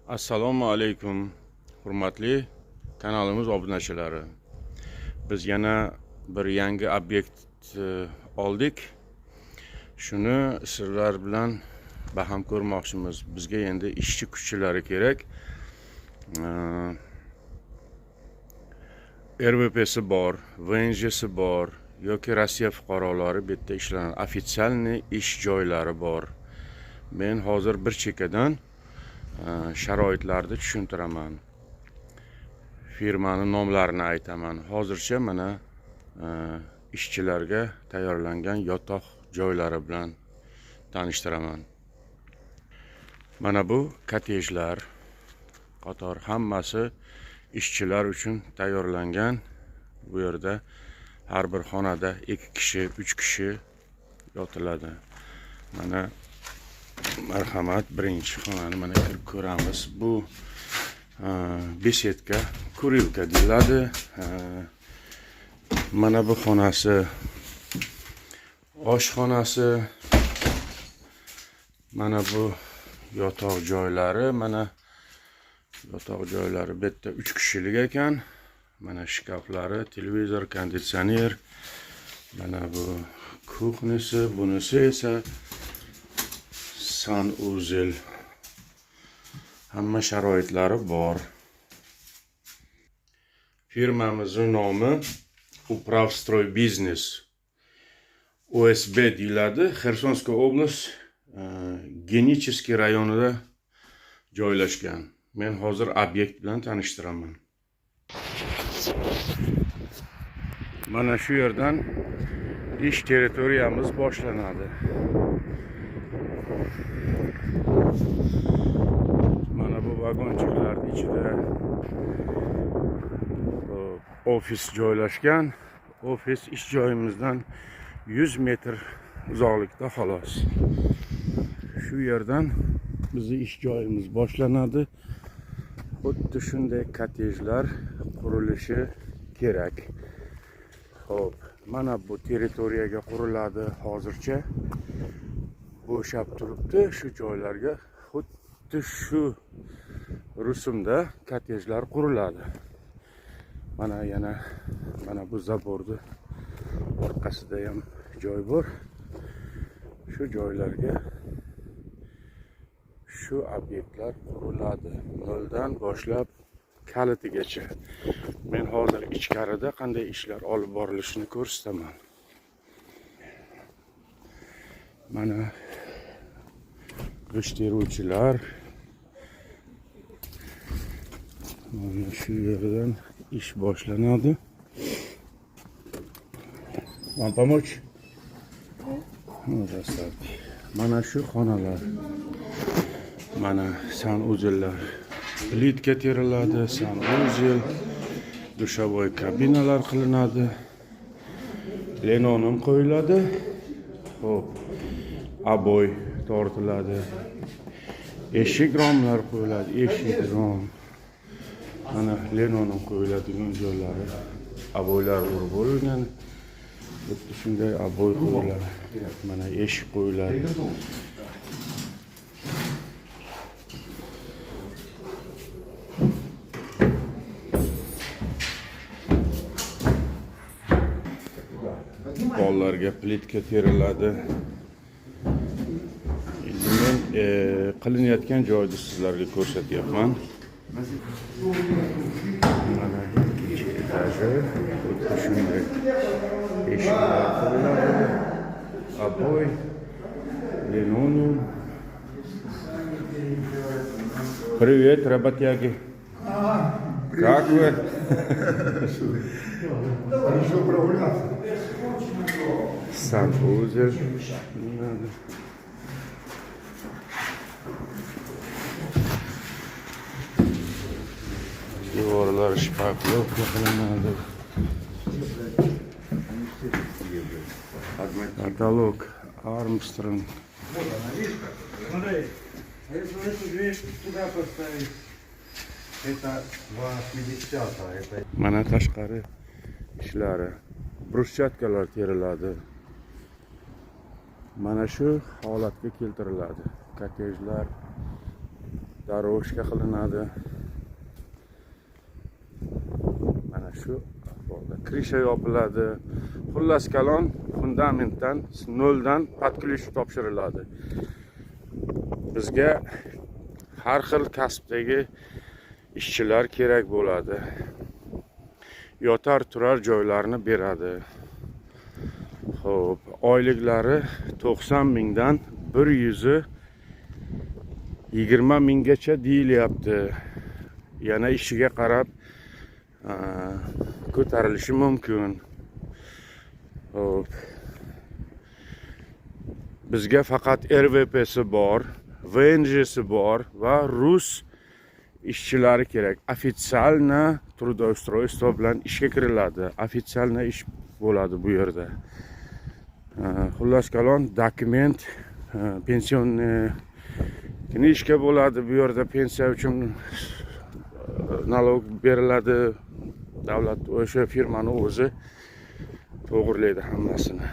Assalomu alaykum, hurmatli kanalimiz obunachilari. Biz yana bir yangi obyekt oldik. Shuni sizlar bilan baham ko'rmoqchimiz. Bizga endi ishchi kuchchilari kerak. RVP'si bor, VNJ'si bor yoki Rossiya fuqarolari bu yerda ishlanadi. Ofitsialniy ish joylari bor. Men hozir bir chekkadan sharoitlarni tushuntiraman. Firmani nomlarini aytaman. Hozircha mana ishchilarga tayyorlangan yotoq joylari bilan tanishtiraman. Mana bu kottejlar qator hammasi ishchilar uchun tayyorlangan. Bu yerda har bir xonada 2 kishi, 3 kishi yotiladi. Mana marhamat, birinchi xonani mana kirib ko'ramiz. Bu besetka, kurilka deyiladi. Mana bu xonasi oshxonasi. Mana bu yotoq joylari, mana yotoq joylari bu yerda 3 kishilik ekan. Mana shkaflari, televizor, konditsioner. Mana bu kuxnisi, bunisi esa sanuzel. Hamma sharoitlari bor. Firmamizning nomi Upravstroy Biznes. OSB deyiladi. Xersonskiy oblast, Genicheskiy rayonida joylashgan. Men hozir obyekt bilan tanishtiraman. Mana shu yerdan ish territoriyamiz boshlanadi. Mana bu vagonchiklar ichida ofis joylashgan. Ofis ish joyimizdan 100 metr uzoqlikda xolos. Shu yerdan bizning ish joyimiz boshlanadi. Xuddi shunday kottejlar qurilishi kerak. Xo'p, mana bu territoriyaga quriladi. Hozircha bo'shab turibdi. Shu joylarga xuddi shu rusumda kottejlar quriladi. Mana yana mana bu zaborni orqasida ham joy bor. Shu joylarga shu obyektlar quriladi. Noldan boshlab kalitigacha. Men hozir ichkarida qanday ishlar olib borilishini ko'rsataman. Mana g'isht teruvchilar. Mana shu yerdan ish boshlanadi. Вам помочь? Mana shu xonalar. Mana sanuzellar. Plitka teriladi, sanuzel, dushovoy kabinalar qilinadi. Linonim qo'yiladi. Xo'p, aboy tortiladi. Eshik romlar qo'yiladi, eshik rom. Mana linonim qo'yiladigan joylari, aboylar urib bo'lgan. Xuddi shunday aboy qo'yiladi. Mana eshik qo'yiladi. Pollarga plitka teriladi. Endi men qilinayotgan joyni sizlarga ko'rsatyapman. Mana ikkinchi etaji, xuddi shunday eshiklar qo'yiladi. Aboy, linoleum. Привет, работяги. Как вы? Хорошо прогуляться. Санузел. Devorlar shpaklovka qilinadi. Каталог Armstrong. Вот она, видишь как? Смотри, а если эту дверь туда поставить, это 250, это... Mana tashqari ishlari. Bruschatkalar teriladi. Mana shu holatga keltiriladi. Kottejlar daroshka qilinadi. Mana shu ahvolda krisha yopiladi. Xullas kalon fundamentdan noldan podklishib topshiriladi. Bizga har xil kasbdagi ishchilar kerak bo'ladi. Yotar turar joylarni beradi. Xo'p, oyliklari 90 mingdan 120 minggacha deyilyapti. Yana ishiga qarab ko'tarilishi mumkin. Xo'p. Bizga faqat RVP'si bor, VNJ'si bor va rus ishchilari kerak. Ofitsialna трудоустройство bilan ishga kiriladi. Ofitsialna ish bo'ladi bu yerda. Xullas kalon dokument, pensionni knishka bo'ladi. Bu yerda pensiya uchun nalog beriladi. Davlat o'sha firmani o'zi to'g'rilaydi hammasini.